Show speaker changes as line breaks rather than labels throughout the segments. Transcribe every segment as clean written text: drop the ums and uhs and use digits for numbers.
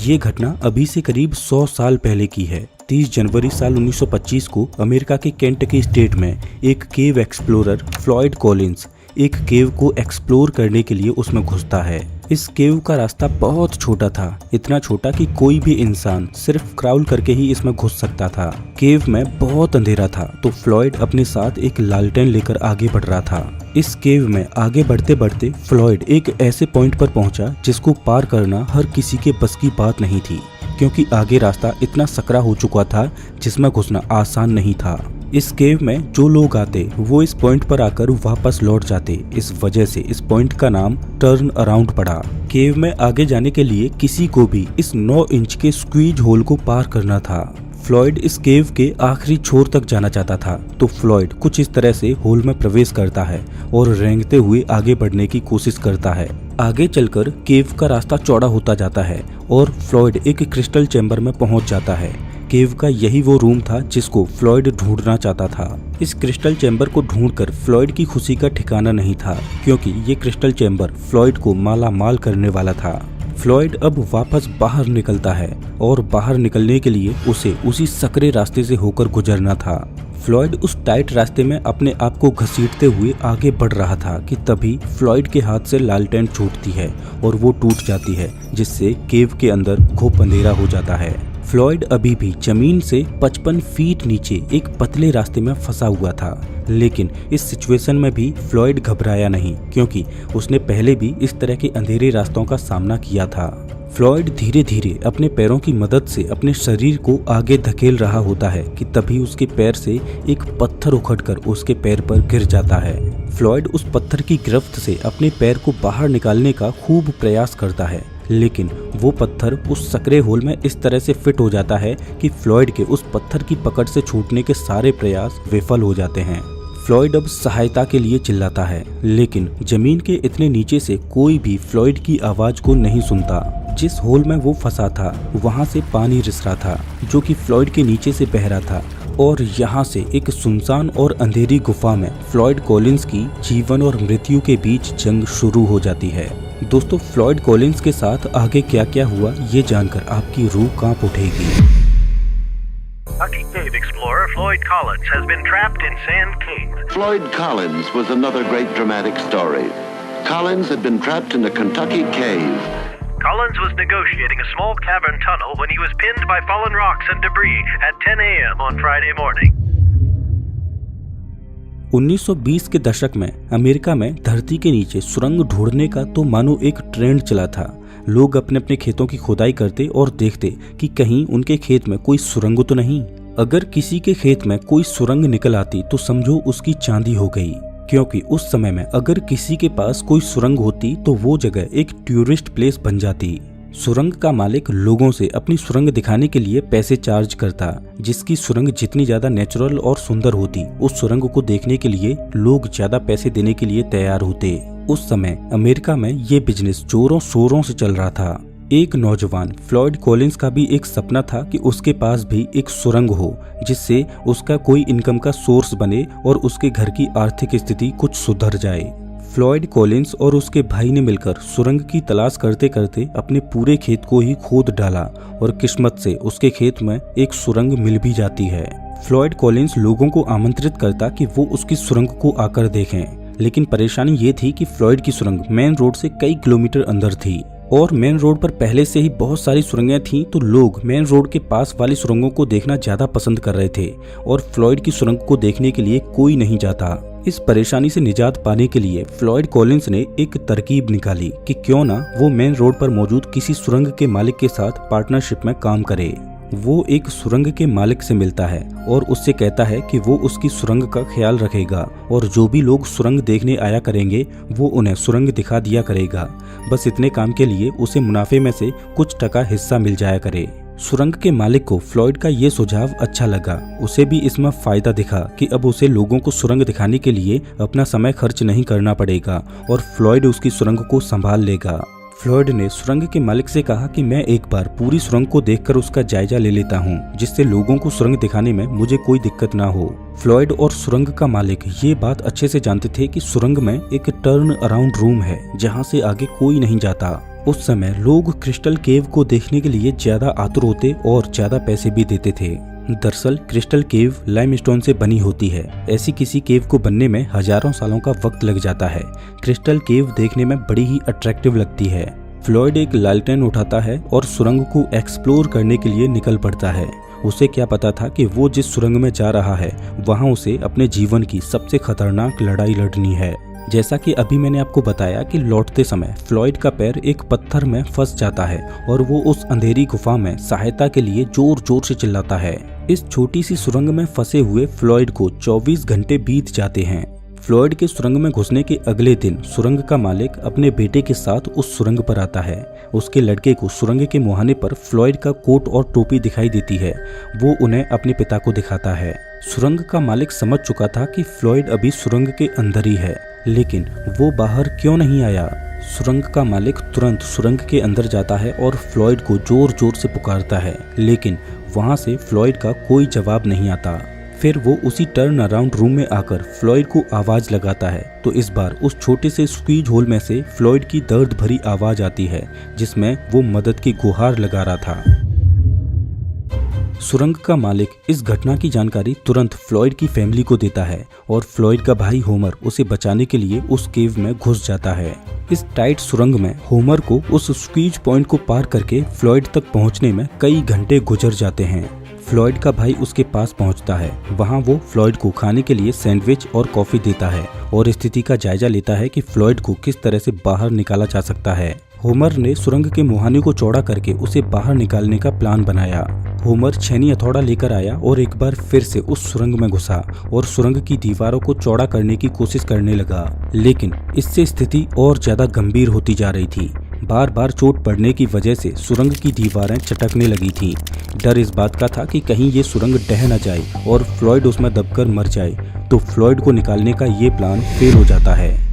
ये घटना अभी से करीब 100 साल पहले की है। 30 जनवरी साल 1925 को अमेरिका के केंटकी स्टेट में एक केव एक्सप्लोरर फ्लॉयड कॉलिंस एक केव को एक्सप्लोर करने के लिए उसमें घुसता है। इस केव का रास्ता बहुत छोटा था, इतना छोटा कि कोई भी इंसान सिर्फ क्राउल करके ही इसमें घुस सकता था। केव में बहुत अंधेरा था, तो फ्लॉयड अपने साथ एक लालटेन लेकर आगे बढ़ रहा था। इस केव में आगे बढ़ते बढ़ते फ्लॉयड एक ऐसे पॉइंट पर पहुंचा जिसको पार करना हर किसी के बस की बात नहीं थी, क्योंकि आगे रास्ता इतना सकरा हो चुका था जिसमें घुसना आसान नहीं था। इस केव में जो लोग आते वो इस पॉइंट पर आकर वापस लौट जाते। इस वजह से इस पॉइंट का नाम टर्न अराउंड पड़ा। केव में आगे जाने के लिए किसी को भी इस 9 इंच के स्क्वीज होल को पार करना था। फ्लॉयड इस केव के आखिरी छोर तक जाना चाहता था, तो फ्लॉयड कुछ इस तरह से होल में प्रवेश करता है और रेंगते हुए आगे बढ़ने की कोशिश करता है। आगे चलकर केव का रास्ता चौड़ा होता जाता है और फ्लॉयड एक क्रिस्टल चैम्बर में पहुंच जाता है। केव का यही वो रूम था जिसको फ्लॉयड ढूंढना चाहता था। इस क्रिस्टल चैम्बर को ढूंढकर फ्लॉयड की खुशी का ठिकाना नहीं था, क्योंकि ये क्रिस्टल चैम्बर फ्लॉयड को माला माल करने वाला था। फ्लॉयड अब वापस बाहर निकलता है और बाहर निकलने के लिए उसे उसी सकरे रास्ते से होकर गुजरना था। फ्लॉयड उस टाइट रास्ते में अपने आप को घसीटते हुए आगे बढ़ रहा था कि तभी फ्लॉयड के हाथ से लालटेन छूटती है और वो टूट जाती है, जिससे केव के अंदर घुप अंधेरा हो जाता है। फ्लॉयड अभी भी जमीन से 55 फीट नीचे एक पतले रास्ते में फंसा हुआ था, लेकिन इस सिचुएशन में भी फ्लॉयड घबराया नहीं, क्योंकि उसने पहले भी इस तरह के अंधेरे रास्तों का सामना किया था। फ्लॉयड धीरे धीरे अपने पैरों की मदद से अपने शरीर को आगे धकेल रहा होता है कि तभी उसके पैर से एक पत्थर उखड़कर उसके पैर पर गिर जाता है। फ्लॉयड उस पत्थर की गिरफ्त से अपने पैर को बाहर निकालने का खूब प्रयास करता है, लेकिन वो पत्थर उस सकरे होल में इस तरह से फिट हो जाता है कि फ्लॉयड के उस पत्थर की पकड़ से छूटने के सारे प्रयास विफल हो जाते हैं। फ्लॉयड अब सहायता के लिए चिल्लाता है, लेकिन जमीन के इतने नीचे से कोई भी फ्लॉयड की आवाज को नहीं सुनता। जिस होल में वो फंसा था वहां से पानी रिस रहा था, जो कि फ्लॉयड के नीचे से बह रहा था, और यहाँ से एक सुनसान और अंधेरी गुफा में फ्लॉयड कॉलिंस की जीवन और मृत्यु के बीच जंग शुरू हो जाती है। दोस्तों, फ्लॉयड कॉलिंस के साथ आगे क्या क्या हुआ ये जानकर आपकी रूह कांप उठेगी।
Kentucky cave explorer Floyd Collins has been trapped in Sand Cave.
Floyd Collins was another great dramatic story. Collins had been trapped in a Kentucky cave.
Collins was negotiating a small cavern tunnel when he was pinned by fallen rocks and debris at 10 a.m. on Friday morning.
1920 के दशक में America में धरती के नीचे सुरंग ढूंढने का तो मानो एक ट्रेंड चला था। लोग अपने अपने खेतों की खुदाई करते और देखते कि कहीं उनके खेत में कोई सुरंग तो नहीं। अगर किसी के खेत में कोई सुरंग निकल आती तो समझो उसकी चांदी हो गई, क्योंकि उस समय में अगर किसी के पास कोई सुरंग होती तो वो जगह एक टूरिस्ट प्लेस बन जाती। सुरंग का मालिक लोगों से अपनी सुरंग दिखाने के लिए पैसे चार्ज करता। जिसकी सुरंग जितनी ज्यादा नेचुरल और सुंदर होती, उस सुरंग को देखने के लिए लोग ज्यादा पैसे देने के लिए तैयार होते। उस समय अमेरिका में ये बिजनेस जोरों शोरों से चल रहा था। एक नौजवान फ्लॉयड कॉलिंस का भी एक सपना था कि उसके पास भी एक सुरंग हो, जिससे उसका कोई इनकम का सोर्स बने और उसके घर की आर्थिक स्थिति कुछ सुधर जाए। फ्लॉयड कॉलिंस और उसके भाई ने मिलकर सुरंग की तलाश करते करते अपने पूरे खेत को ही खोद डाला और किस्मत से उसके खेत में एक सुरंग मिल भी जाती है। फ्लॉयड कॉलिंस लोगों को आमंत्रित करता कि वो उसकी सुरंग को आकर देखें, लेकिन परेशानी ये थी कि फ्लॉयड की सुरंग मेन रोड से कई किलोमीटर अंदर थी और मेन रोड पर पहले से ही बहुत सारी सुरंगें थीं, तो लोग मेन रोड के पास वाली सुरंगों को देखना ज्यादा पसंद कर रहे थे और फ्लॉयड की सुरंग को देखने के लिए कोई नहीं जाता। इस परेशानी से निजात पाने के लिए फ्लॉयड कॉलिंस ने एक तरकीब निकाली कि क्यों ना वो मेन रोड पर मौजूद किसी सुरंग के मालिक के साथ पार्टनरशिप में काम करे। वो एक सुरंग के मालिक से मिलता है और उससे कहता है कि वो उसकी सुरंग का ख्याल रखेगा और जो भी लोग सुरंग देखने आया करेंगे वो उन्हें सुरंग दिखा दिया करेगा। बस इतने काम के लिए उसे मुनाफे में से कुछ टका हिस्सा मिल जाया करे। सुरंग के मालिक को फ्लॉयड का ये सुझाव अच्छा लगा। उसे भी इसमें फायदा दिखा कि अब उसे लोगों को सुरंग दिखाने के लिए अपना समय खर्च नहीं करना पड़ेगा और फ्लॉयड उसकी सुरंग को संभाल लेगा। फ्लॉयड ने सुरंग के मालिक से कहा कि मैं एक बार पूरी सुरंग को देखकर उसका जायजा ले लेता हूँ, जिससे लोगों को सुरंग दिखाने में मुझे कोई दिक्कत ना हो। फ्लॉयड और सुरंग का मालिक ये बात अच्छे से जानते थे कि सुरंग में एक टर्न अराउंड रूम है जहाँ से आगे कोई नहीं जाता उस समय लोग क्रिस्टल केव को देखने के लिए ज्यादा आतुर होते और ज्यादा पैसे भी देते थे। दरअसल क्रिस्टल केव लाइमस्टोन से बनी होती है। ऐसी किसी केव को बनने में हजारों सालों का वक्त लग जाता है। क्रिस्टल केव देखने में बड़ी ही अट्रैक्टिव लगती है। फ्लॉयड एक लालटेन उठाता है और सुरंग को एक्सप्लोर करने के लिए निकल पड़ता है। उसे क्या पता था कि वो जिस सुरंग में जा रहा है वहाँ उसे अपने जीवन की सबसे खतरनाक लड़ाई लड़नी है। जैसा कि अभी मैंने आपको बताया कि लौटते समय फ्लॉयड का पैर एक पत्थर में फंस जाता है और वो उस अंधेरी गुफा में सहायता के लिए जोर जोर से चिल्लाता है। इस छोटी सी सुरंग में फंसे हुए फ्लॉयड को 24 घंटे बीत जाते हैं। फ्लॉयड के सुरंग में घुसने के अगले दिन सुरंग का मालिक अपने बेटे के साथ उस सुरंग पर आता है। उसके लड़के को सुरंग के मुहाने पर फ्लॉयड का कोट और टोपी दिखाई देती है। वो उन्हें अपने पिता को दिखाता है। सुरंग का मालिक समझ चुका था कि फ्लॉयड अभी सुरंग के अंदर ही है, लेकिन वो बाहर क्यों नहीं आया। सुरंग का मालिक तुरंत सुरंग के अंदर जाता है और फ्लॉयड को जोर जोर से पुकारता है, लेकिन वहां से फ्लॉयड का कोई जवाब नहीं आता। फिर वो उसी टर्न अराउंड रूम में आकर फ्लॉयड को आवाज लगाता है, तो इस बार उस छोटे से स्क्वीज होल में से फ्लॉयड की दर्द भरी आवाज आती है, जिसमें वो मदद की गुहार लगा रहा था। सुरंग का मालिक इस घटना की जानकारी तुरंत फ्लॉयड की फैमिली को देता है और फ्लॉयड का भाई होमर उसे बचाने के लिए उस केव में घुस जाता है। इस टाइट सुरंग में होमर को उस स्क्वीज पॉइंट को पार करके फ्लॉयड तक पहुंचने में कई घंटे गुजर जाते हैं। फ्लॉयड का भाई उसके पास पहुंचता है। वहां वो फ्लॉयड को खाने के लिए सैंडविच और कॉफी देता है और स्थिति का जायजा लेता है कि फ्लॉयड को किस तरह से बाहर निकाला जा सकता है। होमर ने सुरंग के मुहाने को चौड़ा करके उसे बाहर निकालने का प्लान बनाया। होमर छेनी हथौड़ा लेकर आया और एक बार फिर से उस सुरंग में घुसा और सुरंग की दीवारों को चौड़ा करने की कोशिश करने लगा, लेकिन इससे स्थिति और ज्यादा गंभीर होती जा रही थी। बार बार चोट पड़ने की वजह से सुरंग की दीवारें चटकने लगी थीं। डर इस बात का था कि कहीं ये सुरंग ढह न जाए और फ्लॉयड उसमें दबकर मर जाए, तो फ्लॉयड को निकालने का ये प्लान फेल हो जाता है।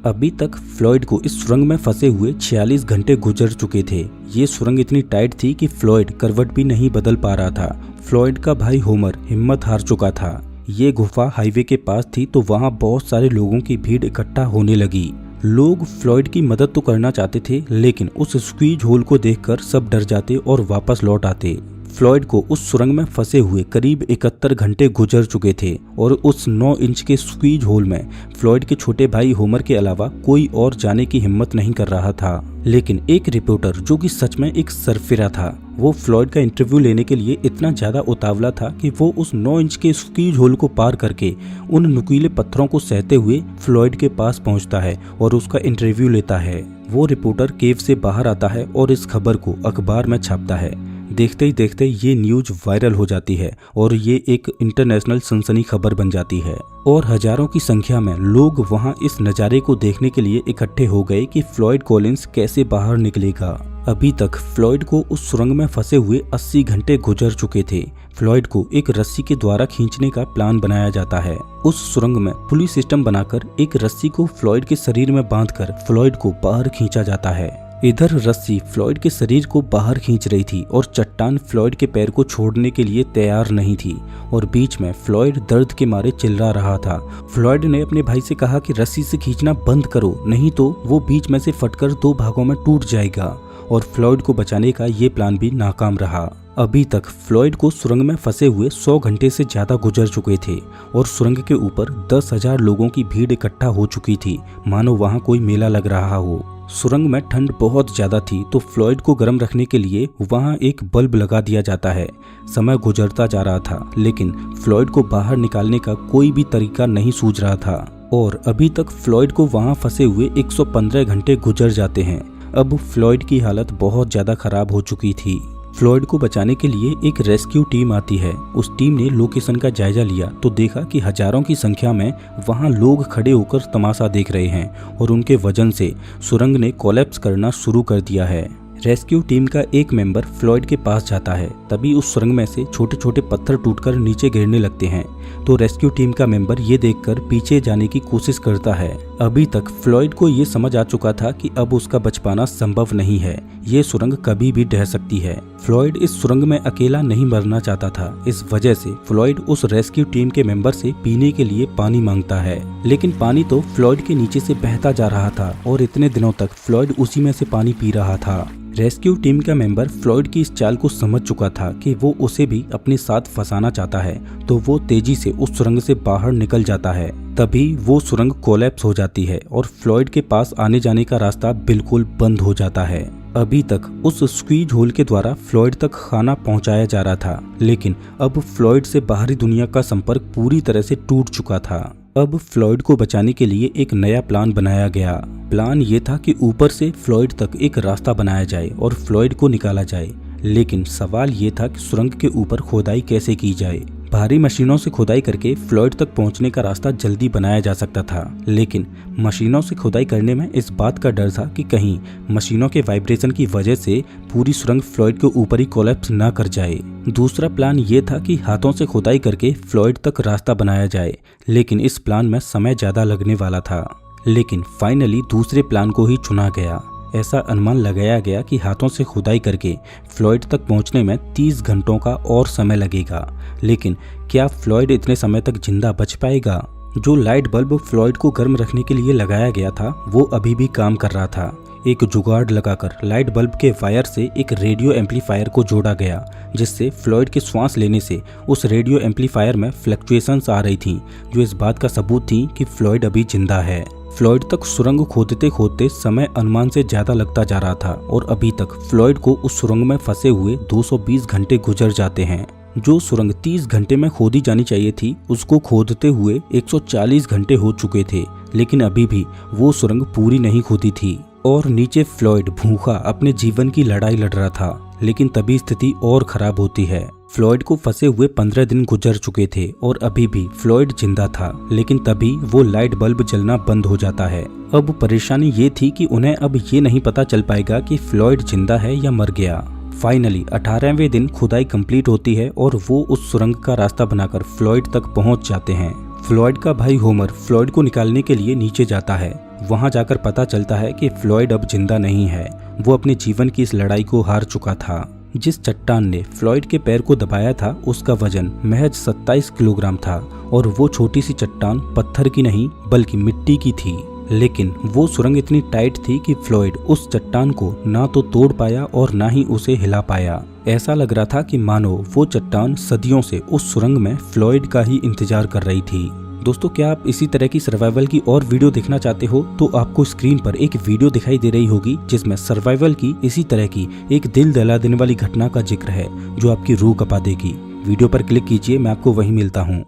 अभी तक फ्लॉयड को इस सुरंग में फंसे हुए 46 घंटे गुजर चुके थे। ये सुरंग इतनी टाइट थी कि फ्लॉयड करवट भी नहीं बदल पा रहा था। फ्लॉयड का भाई होमर हिम्मत हार चुका था। ये गुफा हाईवे के पास थी, तो वहाँ बहुत सारे लोगों की भीड़ इकट्ठा होने लगी। लोग फ्लॉयड की मदद तो करना चाहते थे, लेकिन उस स्क्वीज होल को देखकर सब डर जाते और वापस लौट आते। फ्लॉयड को उस सुरंग में फंसे हुए करीब 71 घंटे गुजर चुके थे और उस 9 इंच के स्क्वीज होल में फ्लॉयड के छोटे भाई होमर के अलावा कोई और जाने की हिम्मत नहीं कर रहा था। लेकिन एक रिपोर्टर, जो कि सच में एक सरफिरा था, वो फ्लॉयड का इंटरव्यू लेने के लिए इतना ज्यादा उतावला था कि वो उस 9 इंच के स्क्वीज होल को पार करके उन नुकीले पत्थरों को सहते हुए फ्लॉयड के पास पहुंचता है और उसका इंटरव्यू लेता है। वो रिपोर्टर केव से बाहर आता है और इस खबर को अखबार में छापता है। देखते ही देखते ये न्यूज वायरल हो जाती है और ये एक इंटरनेशनल सनसनी खबर बन जाती है और हजारों की संख्या में लोग वहां इस नज़ारे को देखने के लिए इकट्ठे हो गए कि फ्लॉयड कॉलिंस कैसे बाहर निकलेगा। अभी तक फ्लॉयड को उस सुरंग में फंसे हुए 80 घंटे गुजर चुके थे। फ्लॉयड को एक रस्सी के द्वारा खींचने का प्लान बनाया जाता है। उस सुरंग में पुली सिस्टम बनाकर एक रस्सी को फ्लॉयड के शरीर में बांधकर फ्लॉयड को बाहर खींचा जाता है। इधर रस्सी फ्लॉयड के शरीर को बाहर खींच रही थी और चट्टान फ्लॉयड के पैर को छोड़ने के लिए तैयार नहीं थी और बीच में फ्लॉयड दर्द के मारे चिल्ला रहा था। फ्लॉयड ने अपने भाई से कहा कि रस्सी से खींचना बंद करो, नहीं तो वो बीच में से फटकर 2 भागों में टूट जाएगा, और फ्लॉयड को बचाने का ये प्लान भी नाकाम रहा। अभी तक फ्लॉयड को सुरंग में फंसे हुए 100 घंटे से ज्यादा गुजर चुके थे और सुरंग के ऊपर 10,000 लोगों की भीड़ इकट्ठा हो चुकी थी, मानो वहां कोई मेला लग रहा हो। सुरंग में ठंड बहुत ज्यादा थी, तो फ्लॉयड को गर्म रखने के लिए वहां एक बल्ब लगा दिया जाता है। समय गुजरता जा रहा था, लेकिन फ्लॉयड को बाहर निकालने का कोई भी तरीका नहीं सूझ रहा था और अभी तक फ्लॉयड को वहां फंसे हुए 115 घंटे गुजर जाते हैं। अब फ्लॉयड की हालत बहुत ज्यादा खराब हो चुकी थी। फ्लॉयड को बचाने के लिए एक रेस्क्यू टीम आती है। उस टीम ने लोकेशन का जायजा लिया तो देखा कि हजारों की संख्या में वहां लोग खड़े होकर तमाशा देख रहे हैं और उनके वजन से सुरंग ने कोलैप्स करना शुरू कर दिया है। रेस्क्यू टीम का एक मेंबर फ्लॉयड के पास जाता है, तभी उस सुरंग में से छोटे छोटे पत्थर टूटकर नीचे गिरने लगते हैं। तो रेस्क्यू टीम का मेंबर ये देखकर पीछे जाने की कोशिश करता है। अभी तक फ्लॉयड को ये समझ आ चुका था कि अब उसका बच पाना संभव नहीं है, ये सुरंग कभी भी ढह सकती है। फ्लॉयड इस सुरंग में अकेला नहीं मरना चाहता था, इस वजह से फ्लॉयड उस रेस्क्यू टीम के मेंबर से पीने के लिए पानी मांगता है। लेकिन पानी तो फ्लॉयड के नीचे से बहता जा रहा था और इतने दिनों तक फ्लॉयड उसी में से पानी पी रहा था। रेस्क्यू टीम का मेंबर फ्लॉयड की इस चाल को समझ चुका था कि वो उसे भी अपने साथ फंसाना चाहता है, तो वो तेजी से उस सुरंग से बाहर निकल जाता है। तभी वो सुरंग कोलैप्स हो जाती है और फ्लॉयड के पास आने जाने का रास्ता बिल्कुल बंद हो जाता है। अभी तक उस स्क्वीज होल के द्वारा फ्लॉयड तक खाना पहुंचाया जा रहा था, लेकिन अब फ्लॉयड से बाहरी दुनिया का संपर्क पूरी तरह से टूट चुका था। अब फ्लॉयड को बचाने के लिए एक नया प्लान बनाया गया। प्लान ये था कि ऊपर से फ्लॉयड तक एक रास्ता बनाया जाए और फ्लॉयड को निकाला जाए। लेकिन सवाल ये था कि सुरंग के ऊपर खोदाई कैसे की जाए। भारी मशीनों से खुदाई करके फ्लॉयड तक पहुंचने का रास्ता जल्दी बनाया जा सकता था, लेकिन मशीनों से खुदाई करने में इस बात का डर था कि कहीं मशीनों के वाइब्रेशन की वजह से पूरी सुरंग फ्लॉयड के ऊपर ही कोलैप्स न कर जाए। दूसरा प्लान ये था कि हाथों से खुदाई करके फ्लॉयड तक रास्ता बनाया जाए, लेकिन इस प्लान में समय ज्यादा लगने वाला था। लेकिन फाइनली दूसरे प्लान को ही चुना गया। ऐसा अनुमान लगाया गया कि हाथों से खुदाई करके फ्लॉयड तक पहुंचने में 30 घंटों का और समय लगेगा। लेकिन क्या फ्लॉयड इतने समय तक जिंदा बच पाएगा? जो लाइट बल्ब फ्लॉयड को गर्म रखने के लिए लगाया गया था वो अभी भी काम कर रहा था। एक जुगाड़ लगाकर लाइट बल्ब के वायर से एक रेडियो एम्पलीफायर को जोड़ा गया, जिससे फ्लॉयड के श्वास लेने से उस रेडियो एम्पलीफायर में फ्लक्चुएशंस आ रही थी, जो इस बात का सबूत थी कि फ्लॉयड अभी जिंदा है। फ्लॉयड तक सुरंग खोदते खोदते समय अनुमान से ज्यादा लगता जा रहा था और अभी तक फ्लॉयड को उस सुरंग में फंसे हुए 220 घंटे गुजर जाते हैं। जो सुरंग 30 घंटे में खोदी जानी चाहिए थी, उसको खोदते हुए 140 घंटे हो चुके थे, लेकिन अभी भी वो सुरंग पूरी नहीं खोदी थी और नीचे फ्लॉयड भूखा अपने जीवन की लड़ाई लड़ रहा था। लेकिन तभी स्थिति और खराब होती है। फ्लॉयड को फंसे हुए 15 दिन गुजर चुके थे और अभी भी फ्लॉयड जिंदा था, लेकिन तभी वो लाइट बल्ब जलना बंद हो जाता है। अब परेशानी ये थी कि उन्हें अब ये नहीं पता चल पाएगा कि फ्लॉयड जिंदा है या मर गया। फाइनली 18वें दिन खुदाई कंप्लीट होती है और वो उस सुरंग का रास्ता बनाकर फ्लॉयड तक पहुंच जाते हैं। फ्लॉयड का भाई होमर फ्लॉयड को निकालने के लिए नीचे जाता है। वहां जाकर पता चलता है कि फ्लॉयड अब जिंदा नहीं है, वो अपने जीवन की इस लड़ाई को हार चुका था। जिस चट्टान ने फ्लॉयड के पैर को दबाया था उसका वजन महज 27 किलोग्राम था और वो छोटी सी चट्टान पत्थर की नहीं बल्कि मिट्टी की थी। लेकिन वो सुरंग इतनी टाइट थी कि फ्लॉयड उस चट्टान को ना तो तोड़ पाया और ना ही उसे हिला पाया। ऐसा लग रहा था कि मानो वो चट्टान सदियों से उस सुरंग में फ्लॉयड का ही इंतजार कर रही थी। दोस्तों, क्या आप इसी तरह की सर्वाइवल की और वीडियो देखना चाहते हो तो आपको स्क्रीन पर एक वीडियो दिखाई दे रही होगी जिसमें सर्वाइवल की इसी तरह की एक दिल दहला देने वाली घटना का जिक्र है जो आपकी रूह कपा देगी। वीडियो पर क्लिक कीजिए, मैं आपको वहीं मिलता हूँ।